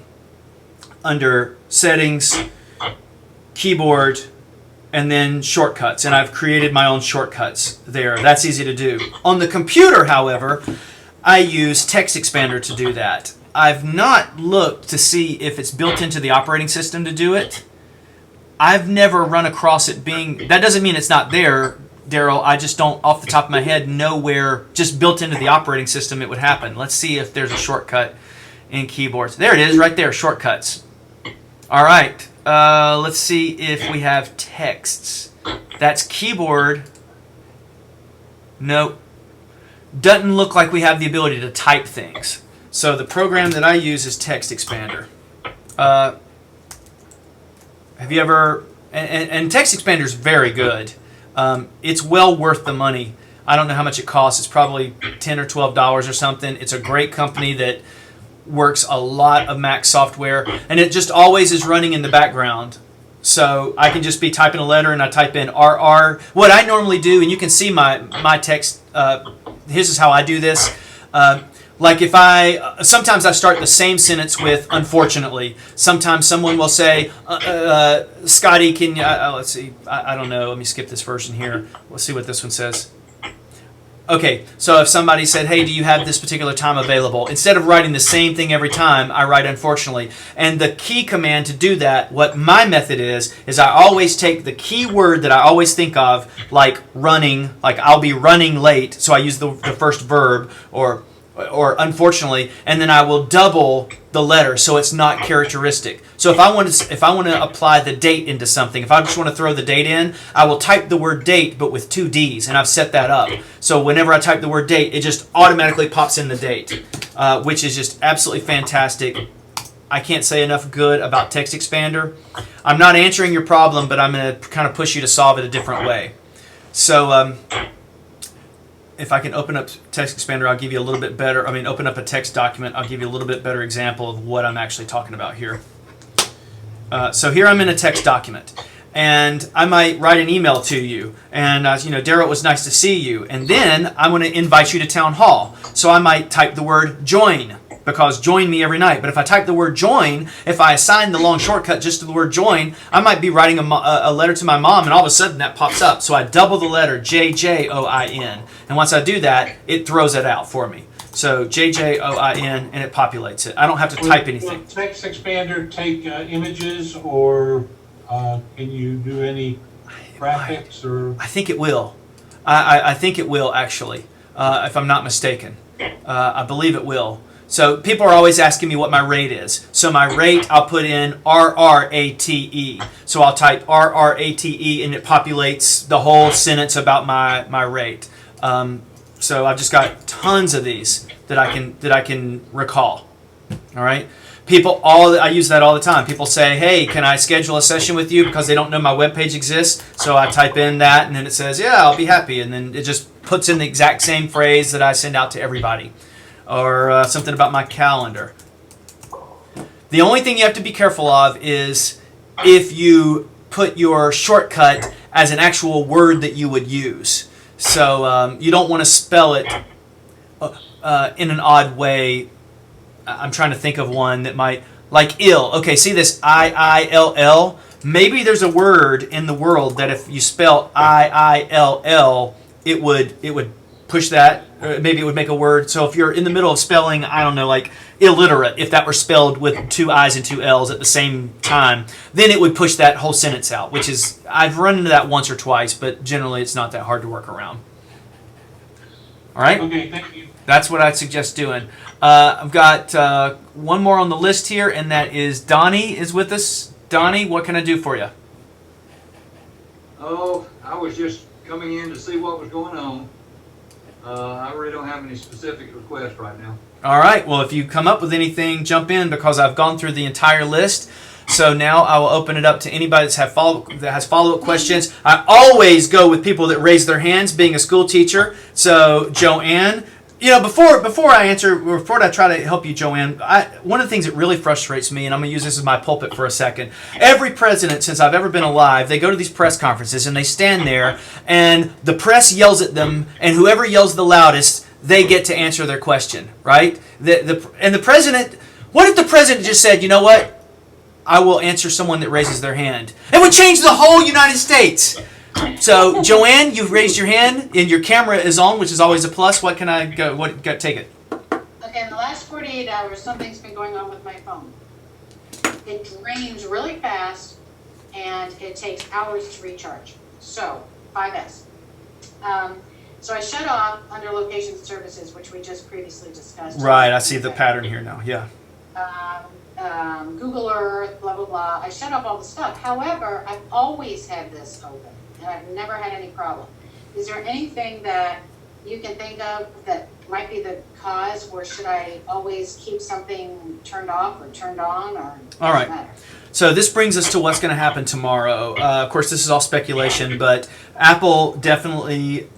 Settings, Keyboard, and then Shortcuts. And I've created my own shortcuts there. That's easy to do. On the computer, however, I use Text Expander to do that. I've not looked to see if it's built into the operating system to do it. I've never run across it being... That doesn't mean it's not there, Daryl. I just don't, off the top of my head, know where, just built into the operating system, it would happen. Let's see if there's a shortcut in keyboards. There it is, right there, shortcuts. All right. Let's see if we have texts. That's keyboard. Nope. Doesn't look like we have the ability to type things. So the program that I use is Text Expander. Have you ever... And Text Expander is very good. It's well worth the money. I don't know how much it costs. It's probably $10 or $12 or something. It's a great company that works a lot of Mac software, and it just always is running in the background. So I can just be typing a letter, and I type in RR. What I normally do, and you can see my text, this is how I do this. Like if sometimes I start the same sentence with unfortunately. Sometimes someone will say, Scotty, can you, let's see, I don't know, let me skip this version here. Let's see what this one says. Okay, so if somebody said, hey, do you have this particular time available? Instead of writing the same thing every time, I write unfortunately. And the key command to do that, what my method is I always take the key word that I always think of, like running, like I'll be running late, so I use the first verb, or unfortunately, and then I will double the letter so it's not characteristic. So if I want to apply the date into something, if I just want to throw the date in, I will type the word date but with 2 D's, and I've set that up. So whenever I type the word date, it just automatically pops in the date, which is just absolutely fantastic. I can't say enough good about Text Expander. I'm not answering your problem, but I'm going to kind of push you to solve it a different way. So if I can open up Text Expander, I'll give you a little bit better, open up a text document, I'll give you a little bit better example of what I'm actually talking about here. So here I'm in a text document, and I might write an email to you, and Daryl, it was nice to see you, and then I'm going to invite you to town hall. So I might type the word join, because join me every night. But if I type the word join, if I assign the long shortcut just to the word join, I might be writing a letter to my mom, and all of a sudden that pops up. So I double the letter JJOIN, and once I do that, it throws it out for me. So JJOIN, and it populates it. I don't have to type anything. Will Text Expander take images, or can you do any graphics? Or I think it will. I think it will, actually, if I'm not mistaken. I believe it will. So people are always asking me what my rate is. So my rate, I'll put in RRATE. So I'll type RRATE, and it populates the whole sentence about my rate. So I've just got tons of these that I can recall. All right. I use that all the time. People say, "Hey, can I schedule a session with you?" Because they don't know my webpage exists. So I type in that, and then it says, "Yeah, I'll be happy," and then it just puts in the exact same phrase that I send out to everybody, or something about my calendar. The only thing you have to be careful of is if you put your shortcut as an actual word that you would use. So you don't want to spell it in an odd way. I'm trying to think of one that might, like ill. Okay, see this IILL? Maybe there's a word in the world that if you spell IILL, it would push that. Or maybe it would make a word. So if you're in the middle of spelling, I don't know, like illiterate, if that were spelled with 2 I's and 2 L's at the same time, then it would push that whole sentence out, which is, I've run into that once or twice, but generally it's not that hard to work around. All right? okay, thank you. That's what I'd suggest doing. I've got one more on the list here, and that is Donnie is with us. Donnie, what can I do for you? Oh, I was just coming in to see what was going on. I really don't have any specific requests right now. All right. Well, if you come up with anything, jump in, because I've gone through the entire list. So now I will open it up to anybody that has follow-up questions. I always go with people that raise their hands, being a school teacher. So Joanne, before I try to help you, Joanne, one of the things that really frustrates me, and I'm going to use this as my pulpit for a second, every president since I've ever been alive, they go to these press conferences and they stand there and the press yells at them, and whoever yells the loudest, they get to answer their question, right? And the president, what if the president just said, you know what? I will answer someone that raises their hand. It would change the whole United States. So, Joanne, you've raised your hand, and your camera is on, which is always a plus. What can I go? Take it. Okay, in the last 48 hours, something's been going on with my phone. It drains really fast, and it takes hours to recharge. So, 5S. So I shut off under location services, which we just previously discussed. Right, I see the pattern here now. Yeah. Google Earth, blah, blah, blah. I shut off all the stuff. However, I've always had this open, and I've never had any problem. Is there anything that you can think of that might be the cause, or should I always keep something turned off or turned on, or all right. matter? So this brings us to what's going to happen tomorrow. Of course, this is all speculation, but Apple definitely,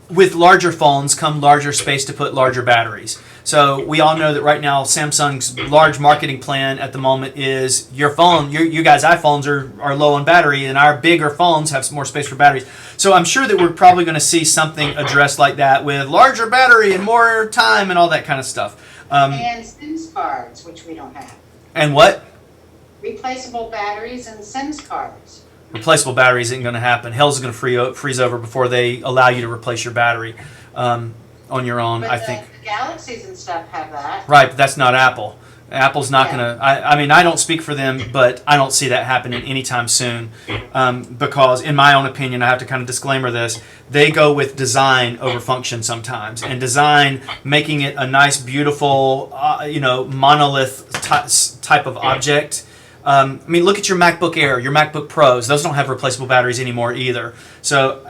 with larger phones come larger space to put larger batteries. So we all know that right now Samsung's large marketing plan at the moment is your phone, you guys' iPhones are low on battery, and our bigger phones have more space for batteries. So I'm sure that we're probably going to see something addressed like that with larger battery and more time and all that kind of stuff. And SIMS cards, which we don't have. And what? Replaceable batteries and SIMS cards. Replaceable batteries isn't going to happen. Hell's going to freeze over before they allow you to replace your battery on your own, But I think. the Galaxies and stuff have that. Right, but that's not Apple. Apple's not going to... I mean, I don't speak for them, but I don't see that happening anytime soon because, in my own opinion, I have to kind of disclaimer this, they go with design over function sometimes. And design, making it a nice, beautiful, monolith type of object. I mean, look at your MacBook Air, your MacBook Pros. Those don't have replaceable batteries anymore either. So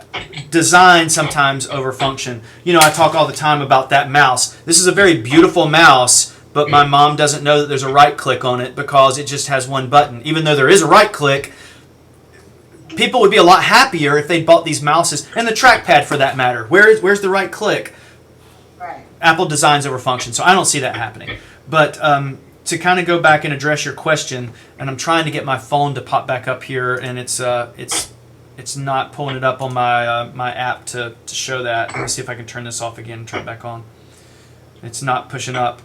design sometimes over function. I talk all the time about that mouse. This is a very beautiful mouse, but my mom doesn't know that there's a right click on it because it just has one button. Even though there is a right click, people would be a lot happier if they bought these mouses, and the trackpad for that matter. Where's the right click? Right. Apple designs over function, so I don't see that happening. But to kind of go back and address your question, and I'm trying to get my phone to pop back up here, and it's not pulling it up on my my app to show that. Let me see if I can turn this off again and turn it back on. It's not pushing up.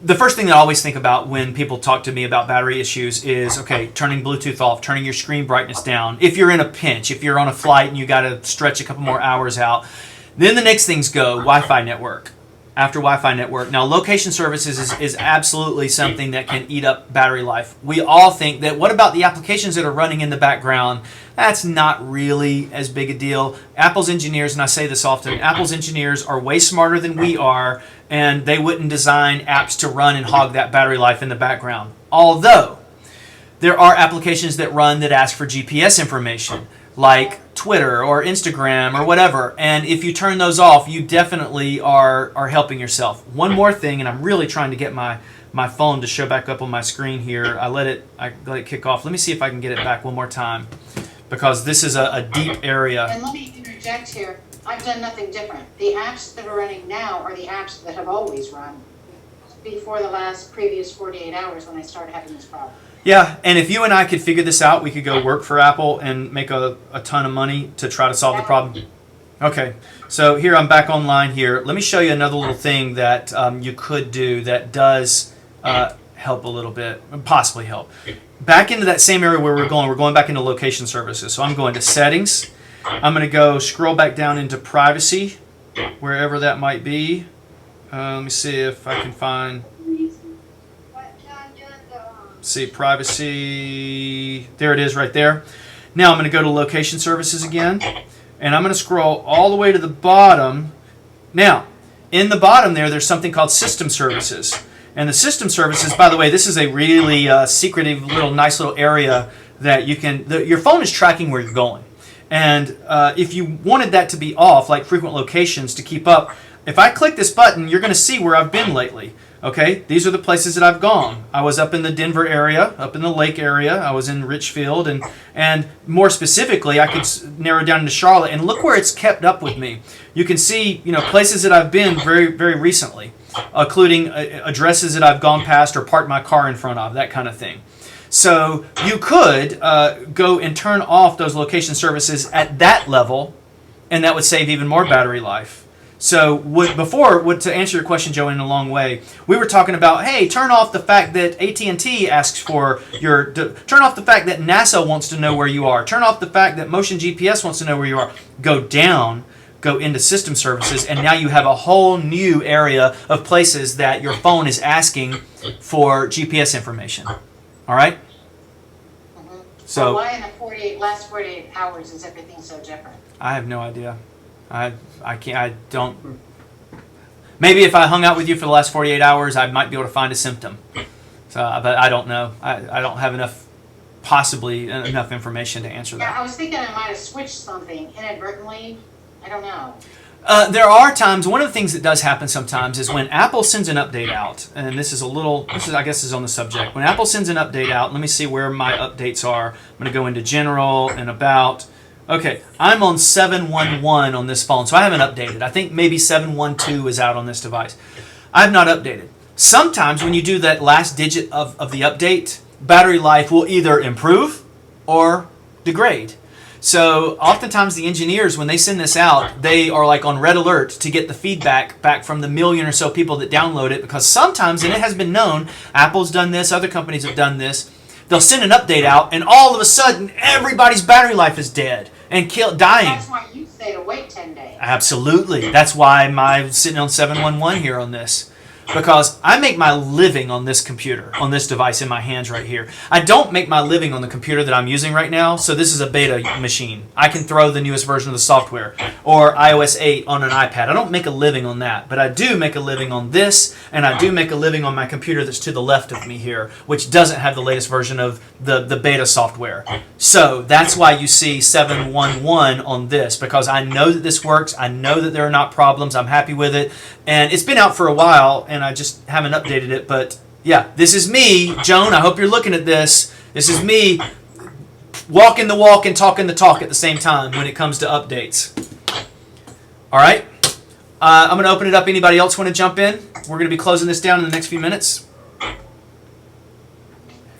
The first thing that I always think about when people talk to me about battery issues is, okay, turning Bluetooth off, turning your screen brightness down. If you're in a pinch, if you're on a flight and you got to stretch a couple more hours out, then the next things go, Wi-Fi network. After Wi-Fi network. Now, location services is absolutely something that can eat up battery life. We all think that, what about the applications that are running in the background? That's not really as big a deal. Apple's engineers, and I say this often, Apple's engineers are way smarter than we are, and they wouldn't design apps to run and hog that battery life in the background. Although, there are applications that run that ask for GPS information, like Twitter or Instagram or whatever, and if you turn those off, you definitely are helping yourself. One more thing, and I'm really trying to get my phone to show back up on my screen here. I let it kick off. Let me see if I can get it back one more time, because this is a deep area. And let me interject here. I've done nothing different. The apps that are running now are the apps that have always run before the previous 48 hours when I started having this problem. Yeah, and if you and I could figure this out, we could go work for Apple and make a ton of money to try to solve the problem. Okay, so here I'm back online here. Let me show you another little thing that you could do that does help a little bit, possibly help. Back into that same area where we're going back into location services. So I'm going to settings. I'm going to go scroll back down into privacy, wherever that might be. Let me see if I can find... See, privacy, there it is right there. Now I'm going to go to location services again, and I'm going to scroll all the way to the bottom. Now, in the bottom there's something called system services. And the system services, by the way, this is a really secretive nice little area that you can, your phone is tracking where you're going. And if you wanted that to be off, like frequent locations to keep up, if I click this button, you're going to see where I've been lately. Okay, these are the places that I've gone. I was up in the Denver area, up in the Lake area. I was in Richfield, and more specifically, I could narrow down into Charlotte. And look where it's kept up with me. You can see, places that I've been very, very recently, including addresses that I've gone past or parked my car in front of, that kind of thing. So you could go and turn off those location services at that level, and that would save even more battery life. So to answer your question, Joe, in a long way, we were talking about, hey, turn off the fact that AT&T asks for turn off the fact that NASA wants to know where you are, turn off the fact that Motion GPS wants to know where you are. Go down, go into system services, and now you have a whole new area of places that your phone is asking for GPS information. All right? Mm-hmm. So why in the last 48 hours is everything so different? I have no idea. I can't. I don't. Maybe if I hung out with you for the last 48 hours, I might be able to find a symptom. So, but I don't know. I don't have possibly enough information to answer that. Yeah, I was thinking I might have switched something inadvertently. I don't know. There are times, one of the things that does happen sometimes is when Apple sends an update out, and I guess is on the subject. When Apple sends an update out, let me see where my updates are. I'm going to go into General and About. Okay, I'm on 7.11 on this phone, so I haven't updated. I think maybe 7.12 is out on this device. I have not updated. Sometimes when you do that last digit of the update, battery life will either improve or degrade. So oftentimes the engineers, when they send this out, they are like on red alert to get the feedback back from the million or so people that download it, because sometimes, and it has been known, Apple's done this, other companies have done this, they'll send an update out, and all of a sudden, everybody's battery life is dead and dying. That's why you say to wait 10 days. Absolutely. That's why I'm sitting on 7.11 here on this. Because I make my living on this computer, on this device in my hands right here. I don't make my living on the computer that I'm using right now, so this is a beta machine. I can throw the newest version of the software, or iOS 8 on an iPad. I don't make a living on that, but I do make a living on this, and I do make a living on my computer that's to the left of me here, which doesn't have the latest version of the beta software. So that's why you see 7.11 on this, because I know that this works, I know that there are not problems, I'm happy with it, and it's been out for a while, and I just haven't updated it. But yeah, this is me, Joan. I hope you're looking at this. This is me walking the walk and talking the talk at the same time when it comes to updates. All right. I'm going to open it up. Anybody else want to jump in? We're going to be closing this down in the next few minutes.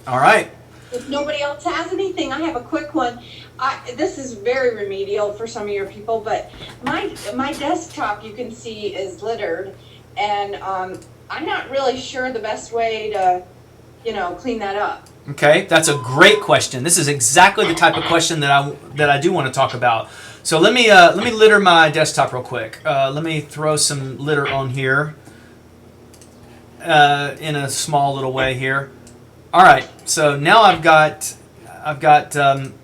All right. If nobody else has anything, I have a quick one. This is very remedial for some of your people, but my desktop, you can see, is littered, and I'm not really sure the best way to, clean that up. Okay, that's a great question. This is exactly the type of question that I do want to talk about. So let me litter my desktop real quick. Let me throw some litter on here in a small little way here. All right, so now I've got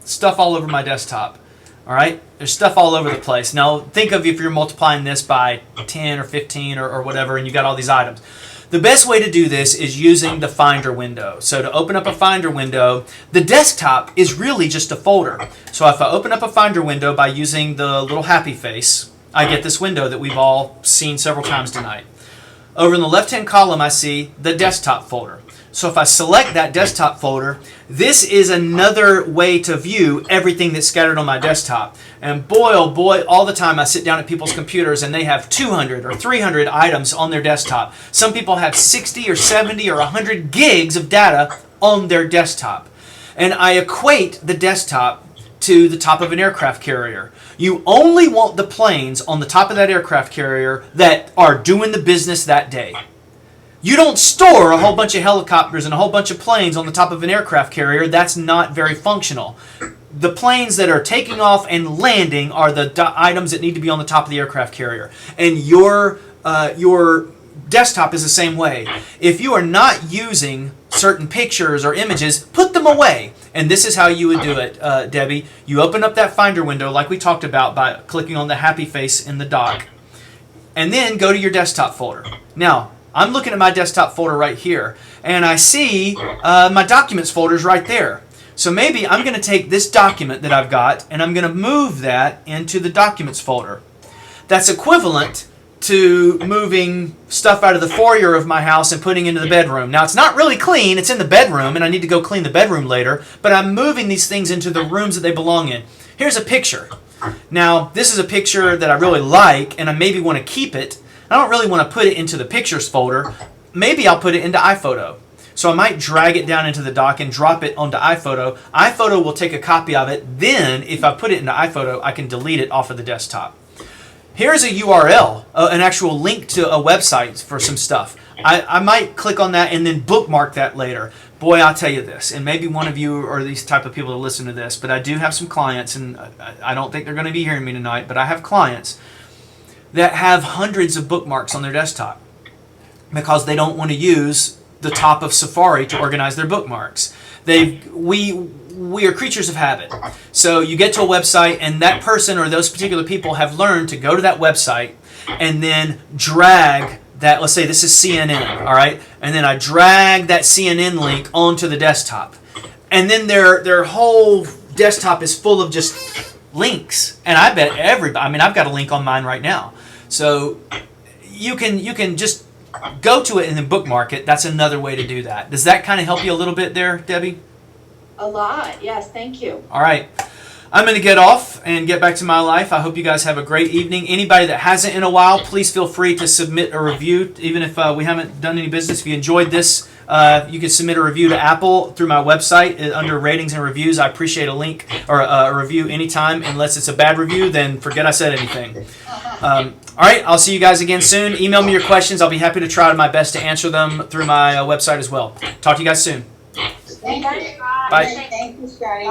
stuff all over my desktop. All right, there's stuff all over the place. Now think of if you're multiplying this by 10 or 15 or whatever, and you got all these items. The best way to do this is using the Finder window. So to open up a Finder window, the desktop is really just a folder. So if I open up a Finder window by using the little happy face, I get this window that we've all seen several times tonight. Over in the left-hand column, I see the desktop folder. So if I select that desktop folder, this is another way to view everything that's scattered on my desktop. And boy, oh boy, all the time I sit down at people's computers and they have 200 or 300 items on their desktop. Some people have 60 or 70 or 100 gigs of data on their desktop. And I equate the desktop to the top of an aircraft carrier. You only want the planes on the top of that aircraft carrier that are doing the business that day. You don't store a whole bunch of helicopters and a whole bunch of planes on the top of an aircraft carrier. That's not very functional. The planes that are taking off and landing are the items that need to be on the top of the aircraft carrier. And your desktop is the same way. If you are not using certain pictures or images, put them away. And this is how you would do it, Debbie. You open up that Finder window like we talked about by clicking on the happy face in the dock. And then go to your desktop folder. Now, I'm looking at my desktop folder right here, and I see my documents folders right there. So maybe I'm going to take this document that I've got, and I'm going to move that into the documents folder. That's equivalent to moving stuff out of the foyer of my house and putting into the bedroom. Now, it's not really clean. It's in the bedroom, and I need to go clean the bedroom later, but I'm moving these things into the rooms that they belong in. Here's a picture. Now, this is a picture that I really like, and I maybe want to keep it. I don't really want to put it into the pictures folder. Maybe I'll put it into iPhoto. So I might drag it down into the dock and drop it onto iPhoto. iPhoto will take a copy of it. Then, if I put it into iPhoto, I can delete it off of the desktop. Here's a URL, an actual link to a website for some stuff. I might click on that and then bookmark that later. Boy, I'll tell you this, and maybe one of you are these type of people that listen to this, but I do have some clients, and I don't think they're going to be hearing me tonight, but I have clients that have hundreds of bookmarks on their desktop because they don't want to use the top of Safari to organize their bookmarks. We are creatures of habit. So you get to a website and that person or those particular people have learned to go to that website and then drag that, let's say this is CNN, all right? And then I drag that CNN link onto the desktop. And then their whole desktop is full of just links. And I bet I've got a link on mine right now. So you can just go to it and then bookmark it. That's another way to do that. Does that kind of help you a little bit there, Debbie? A lot, yes, thank you. All right. I'm going to get off and get back to my life. I hope you guys have a great evening. Anybody that hasn't in a while, please feel free to submit a review. Even if we haven't done any business, if you enjoyed this, you can submit a review to Apple through my website under ratings and reviews. I appreciate a link or a review anytime. Unless it's a bad review, then forget I said anything. All right, I'll see you guys again soon. Email me your questions. I'll be happy to try my best to answer them through my website as well. Talk to you guys soon. Thank you. Bye. Thank you, Scotty.